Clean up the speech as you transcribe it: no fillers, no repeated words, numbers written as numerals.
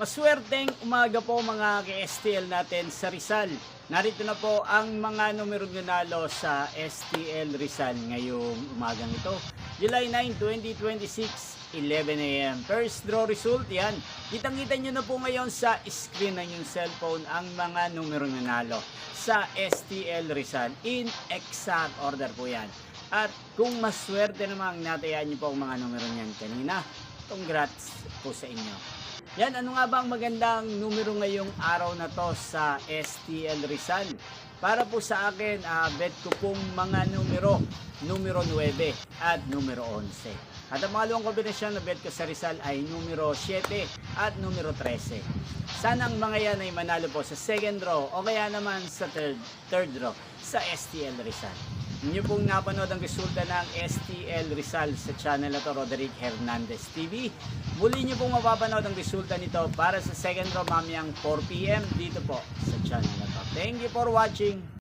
Maswerteng umaga po mga ka-STL natin sa Rizal. Narito na po ang mga numerong nanalo sa STL Rizal ngayong umagang ito. July 9, 2026, 11 a.m. First draw result yan. Kitang-kita nyo na po ngayon sa screen ng yung cellphone ang mga numerong nanalo sa STL Rizal. In exact order po yan. At kung maswerte namang natayaan nyo po ang mga numero niyan kanina, congrats po sa inyo. Yan, ano nga ba ang magandang numero ngayong araw na to sa STL Rizal? Para po sa akin, bet ko pong mga numero 9 at numero 11. At ang mga luwang kombinasyon na bet ko sa Rizal ay numero 7 at numero 13. Sana ang mga yan ay manalo po sa second draw o kaya naman sa third draw sa STL Rizal. Inyo pong napanood ang resulta ng STL Rizal sa channel na to, Roderick Hernandez TV. Muli nyo pong mapapanood ang resulta nito para sa second draw mamayang 4 PM dito po sa channel na to. Thank you for watching.